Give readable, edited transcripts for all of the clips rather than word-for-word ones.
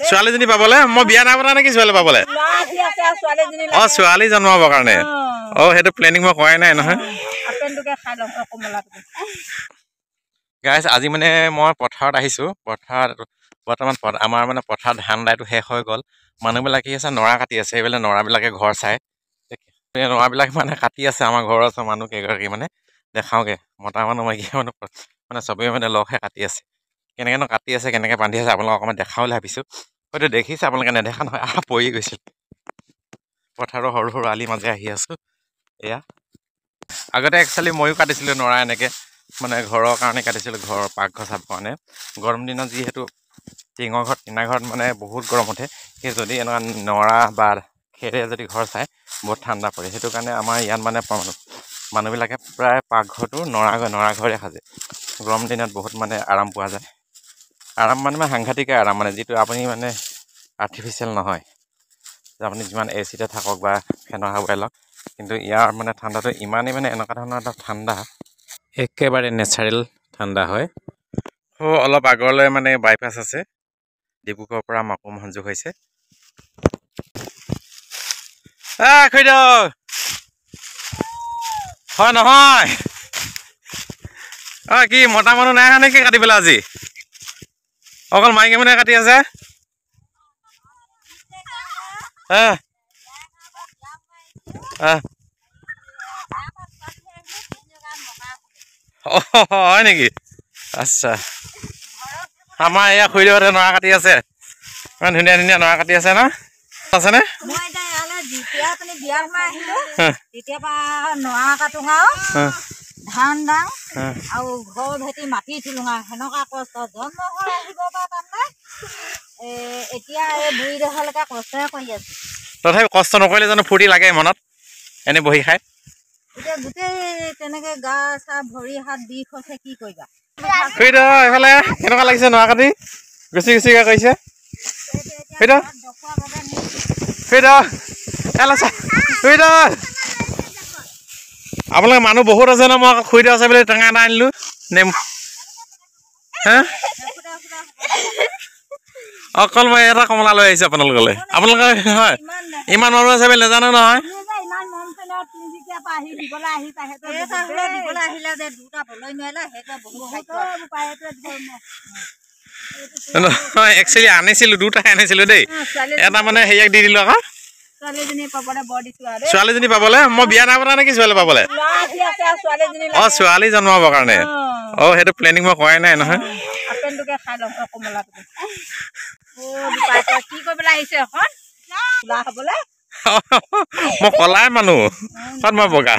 ছোৱালীজনী পাবলে মই বিয়া নাই পতা নেকি ছোৱালী পাবলে অ ছোৱালী জন্মাবৰ কাৰণে অ সেইটো প্লেনিং মই কৰাই নাই নহয় গাইছ আজি মানে মই পথাৰত আহিছো পথাৰত বৰ্তমান আমাৰ মানে পথাৰত ধান দাইটো শেষ হৈ গ'ল মানুহবিলাক কি আছে নৰা কাটি আছে এইবিলাক নৰাবিলাকে ঘৰ চাই নৰাবিলাক মানে কাটি আছে আমাৰ ঘৰৰ ওচৰৰ মানুহ কেইগৰাকী মানে দেখাওঁগে মতা মানুহ মাইকী মানুহ মানে চবেই মানে লগহে কাটি আছে কেনেকেনো কাটি আছে কেনেকে বান্ধি আছে আপোনালোকক অকণমান দেখাওঁ বুলি ভাবিছোঁ হয়তো দেখিছে আপোনালোকে নেদেখা নহয় পৰি গৈছিল পথাৰৰ সৰু সৰু আলি মাজে আহি আছো এয়া আগতে একচুৱেলি ময়ো কাটিছিলোঁ নৰা এনেকে মানে ঘৰৰ কাৰণে কাটিছিলোঁ ঘৰৰ পাকঘৰ চাব কাৰণে গৰম দিনত যিহেতু টিঙৰ ঘৰত টিনা ঘৰত মানে বহুত গৰম উঠে সেই যদি এনেকুৱা নৰা বা খেৰে যদি ঘৰ চাই বহুত ঠাণ্ডা পৰে সেইটো কাৰণে আমাৰ ইয়াত মানে মানুহবিলাকে প্ৰায় পাকঘৰটো নৰা ঘৰে সাজে গৰম দিনত বহুত মানে আৰাম পোৱা যায় আৰাম মানে সাংঘাতিকে আৰাম মানে যিটো আপুনি মানে আৰ্টিফিচিয়েল নহয় যে আপুনি যিমান এ চিতে থাকক বা ফেনৰ হাৱাই লওক কিন্তু ইয়াৰ মানে ঠাণ্ডাটো ইমানেই মানে এনেকুৱা ধৰণৰ এটা ঠাণ্ডা একেবাৰে নেচাৰেল ঠাণ্ডা হয় অলপ আগলৈ মানে বাইপাছ আছে ডিব্ৰুগড়ৰ পৰা মাকুম সংযোগ হৈছে খুইদেউ হয় নহয় কি মতা মানুহ নাই অহা নেকি কাটিবলৈ আজি অকল মাইকী মানুহে কাটি আছে হয় নেকি আচ্ছা আমাৰ এয়া খুইদেউহঁতে নৰা কাটি আছে ইমান ধুনীয়া ধুনীয়া নৰা কাটি আছে ন আছেনে ধান দাং আৰু ঘৰ ভেটি মাটি থিলোঙা সেনেকুৱা কষ্ট জন্ম হৈ আহিব বা তাৰমানে এতিয়া এই বুঢ়ী দেহলৈকে কষ্টহে কৰি আছে তথাপি কষ্ট নকৰিলে জানো ফূৰ্তি লাগে মনত এনে বহি খাই এতিয়া গোটেই তেনেকে গা চা ভৰি হাত বিষ হৈছে কি কৰিবা খুইদেউ এইফালে কেনেকুৱা লাগিছে নৰা কাটি গুচি গুচিকে কৰিছে খুইদেউ খুইদেউ খুইদেউ আপোনালোকে মানুহ বহুত আছে ন মই খুইদেউ আছে বুলি টেঙা এটা আনিলো নেম হে অকল মই এটা কমলা লৈ আহিছো আপোনালোকলৈ আপোনালোকে হয় ইমান মানুহ আছে বুলি নাজানো নহয় একচুৱেলি আনিছিলো দুটাই আনিছিলো দেই এটা মানে হেৰিয়াক দি দিলো আকৌ ছোৱালীজনী পাবলে মই বিয়া নাই পতা নেকি ছোৱালী পাবলে অ ছোৱালী জন্মাবৰ কাৰণে অ সেইটো প্লেনিং মই কৰাই নাই নহয় মই কলাই মানুহ তাত মই বগা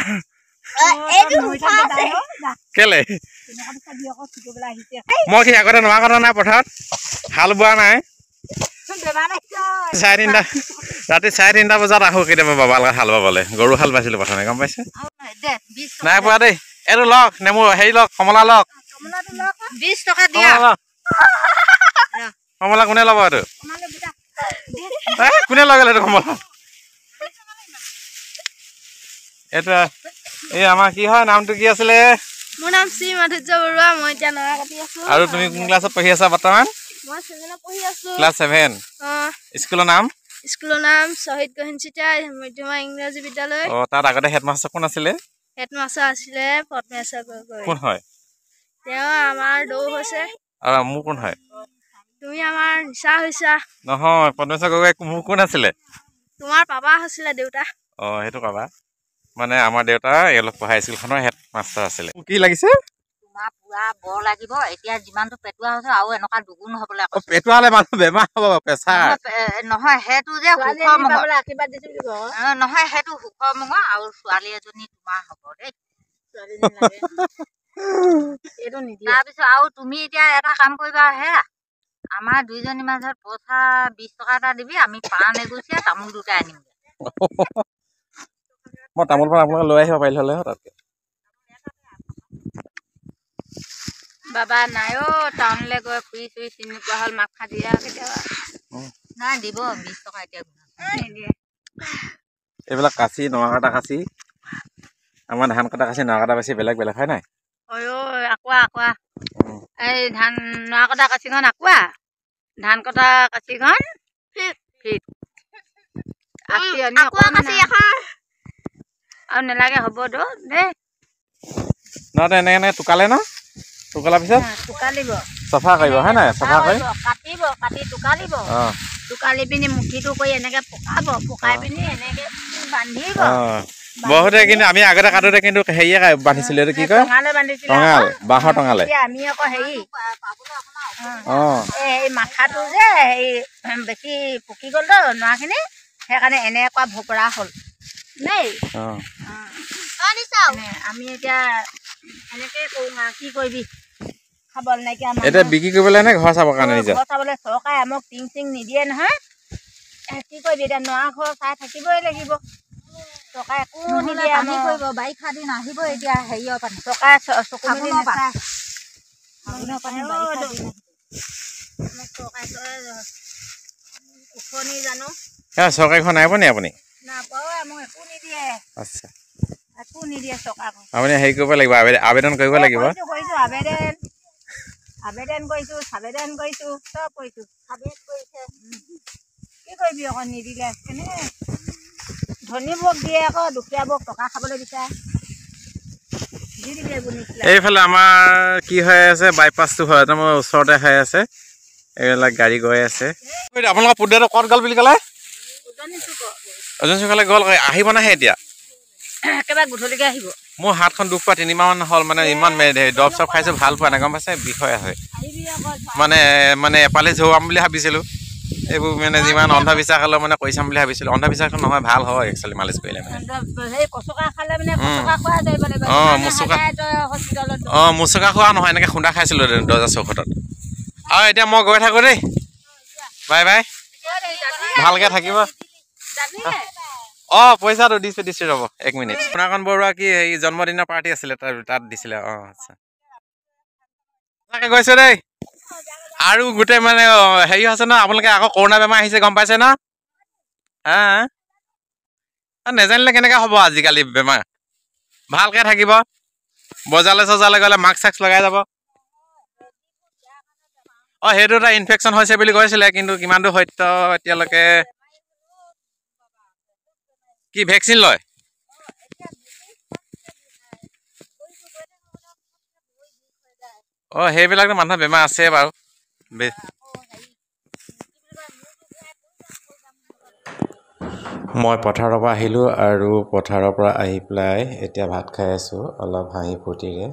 কেলে মই কি আগতে নোৱা কথা নাই পথাৰত হাল বোৱা নাই ৰাতি 3:30 বজাত আহো কেতিয়াবা বাবাৰ লগত হাল বাবলে গৰু হাল বাইছিলো প্ৰথমে গম পাইছে নাই পোৱা দেই এইটো লওক নেমু হেৰি লওক কমলা লওক 20 টকা দিয়া কমলা কোনে ল'ব এইটো কোনে লগালে এইটো কমলা এইটো এই আমাৰ কি হয় নামটো কি আছিলে মোৰ নাম শ্ৰী মাধুৰ্য বৰুৱা মই এতিয়া নৰা কাটি আছো আৰু তুমি কোন ক্লাছত পঢ়ি আছা বৰ্তমান মই 7 পঢ়ি আছো ক্লাছ 7 স্কুলৰ নাম শহীদ গহীনচিতা মধ্যমা ইংৰাজী বিদ্যালয় তাত আগতে হেডমাষ্টাৰ কোন আছিলে হেডমাষ্টাৰ আছিলে পদ্মেশ্বৰ গগৈ কোন হয় তেওঁ আমাৰ দৌ হৈছে আৰু মোৰ কোন হয় তুমি আমাৰ নিশা হৈছা নহয় পদ্মেশ্বৰ গগৈ মোৰ কোন আছিলে তোমাৰ পাপা হৈছিলে দেউতা সেইটো পাবা মানে আমাৰ দেউতা অলপ পঢ়াই স্কুলখনৰ হেডমাষ্টাৰ আছিলে কি লাগিছে তোমাৰ পুৰা বৰ লাগিব এতিয়া যিমানটো পেটুৱা হৈছে আৰু এনেকুৱা দুগুণ হ'বলৈ পেটুৱা হ'লে মানুহ বেমাৰ হ'ব প্ৰেছাৰ নহয় সেইটো যে নহয় সেইটো সুখৰ মঙহ আৰু ছোৱালী এজনী তোমাৰ হ'ব দেই তাৰপিছত আৰু তুমি এতিয়া এটা কাম কৰিবা সেয়া আমাৰ দুইজনীৰ মাজত পইচা 20 টকা এটা দিবি আমি পাণ এগুছিয়া তামোল দুটা আনিম মই তামোল পাণ আপোনালোকে লৈ আহিব পাৰিলে হ'লে তাতকে বাবা নাই টাউনলৈ গৈ ফুৰি চুৰি চিনি পোৱা হ'ল মাক খাই দিয়া কেতিয়াবা নাই দিব 20 টকা এতিয়া এইবিলাক কাচি নৰা কটা কাচি আমাৰ ধান কটা কাচি নৰা কটা কাচি বেলেগ বেলেগ হয় নাই এই ধান নৰা কটা কাচিখন আঁকোৱা ধান কটা কাঁচিখন ফিট আৰু নেলাগে হ'ব দেই নহতে এনেকে টুকালে ন টুকালাৰ পিছত টুকালিব চফা কৰিব হয় নাই চফা কৰি কাটিব কাটি টুকালিব টুকালি পিনি মুঠিটো কৰি এনেকে পকাব পকাই পিনি এনেকে বান্ধিব বহুতে কিন্তু আমি আগতে কাটোতে কিন্তু হেৰিয়ে বান্ধিছিলো এইটো কি কয় টঙাল বাঁহৰ টঙালে আমি আকৌ হেৰি এই মাথাটো যে হেৰি বেছি পকি গ'ল তো নৰাখিনি সেইকাৰণে এনেকুৱা ভোকৰা হ'ল দেই আমি এতিয়া এনেকে কৰোঁ কি কৰিবি খাবলৈ নাইকিয়া এতিয়া বিক্ৰী কৰিবলৈ নে ঘৰ চাবৰ কাৰণে ঘৰ চাবলৈ চৰকাৰে আমাক টিং চিং নিদিয়ে নহয় কি কৰিবি এতিয়া নৰা ঘৰ চাই থাকিবই লাগিব চৰকাৰে একো নিদিয়ে আমি কৰিব বাৰিষা দিন আহিব এতিয়া হেৰিয়ৰ পানী চৰকাৰে চকু মেলি নাচায় উঠনি জানো চৰকাৰী ঘৰ নাই পোৱা নি আপুনি নাপাওঁ মোক একো নিদিয়ে আচ্ছা একো নিদিয়ে চৰকাৰখন আপুনি হেৰি কৰিব লাগিব আবেদন কৰিব লাগিব কৰিছোঁ আবেদন কৰিছোঁ চাবেদন কৰিছোঁ চব কৰিছোঁ কি কৰিবি আকৌ নিদিলে কেনে ধনীবোৰক দিয়ে আকৌ দুখীয়াবোৰক টকা খাবলৈ বিচাৰে দি দিলে এইবোৰ নিচিলে এইফালে আমাৰ কি হৈ আছে বাইপাছটো হয় মোৰ ওচৰতে হৈ আছে এইবিলাক গাড়ী গৈ আছে আপোনালোকৰ পুতেটো ক'ত গ'ল বুলি ক'লে অজন চুকালে গ'ল আহিব নাহে এতিয়া একেবাৰে গধূলিকে আহিব মোৰ হাতখন দুখ পোৱা 3 মাহ মান হ'ল মানে ইমান দৰৱ চব খাইছোঁ ভাল পোৱা নাই গম পাইছে বিষয় হয় মানে এপালি ঝৰুৱাম বুলি ভাবিছিলোঁ এইবোৰ মানে যিমান অন্ধবিশ্বাস হ'লেও মানে কৰি চাম বুলি ভাবিছিলোঁ অন্ধবিশ্বাসটো নহয় ভাল হয় একচুৱেলি মালিচ কৰিলে মানে মুচুকা খোৱা নহয় এনেকৈ খুন্দা খাইছিলোঁ দৰ্জা চৌখতত আৰু এতিয়া মই গৈ থাকোঁ দেই বাই বাই ভালকৈ থাকিব পইচাটো দিছোঁ ৰ'ব 1 মিনিট সোণাকণ বৰুৱা কি এই জন্মদিনৰ পাৰ্টি আছিলে তাত দিছিলে আচ্ছা তাকে গৈছোঁ দেই আৰু গোটেই মানে হেৰি হৈছে ন আপোনালোকে আকৌ কৰোণা বেমাৰ আহিছে গম পাইছে ন নেজানিলে কেনেকৈ হ'ব আজিকালি বেমাৰ ভালকৈ থাকিব বজাৰলৈ চজাৰলৈ গ'লে মাস্ক চাস্ক লগাই যাব সেইটো এটা ইনফেকশ্যন হৈছে বুলি কৈছিলে কিন্তু কিমান দূৰ সত্য এতিয়ালৈকে কি ভেকচিন লয় সেইবিলাকতো মানুহৰ বেমাৰ আছে বাৰু মই পথাৰৰ পৰা আহিলোঁ আৰু পথাৰৰ পৰা আহি পেলাই এতিয়া ভাত খাই আছোঁ অলপ হাঁহি ফূৰ্তিৰে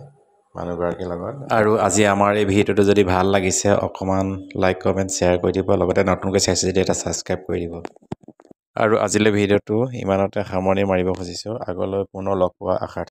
মানুহগৰাকীৰ লগত আৰু আজি আমাৰ এই ভিডিঅ'টো যদি ভাল লাগিছে অকণমান লাইক কমেণ্ট শ্বেয়াৰ কৰি দিব লগতে নতুনকৈ চাইছে যদি এটা ছাবস্ক্ৰাইব কৰি দিব আৰু আজিলৈ ভিডিঅ'টো ইমানতে সামৰণি মাৰিব খুজিছোঁ আগলৈ পুনৰ লগ পোৱা আশা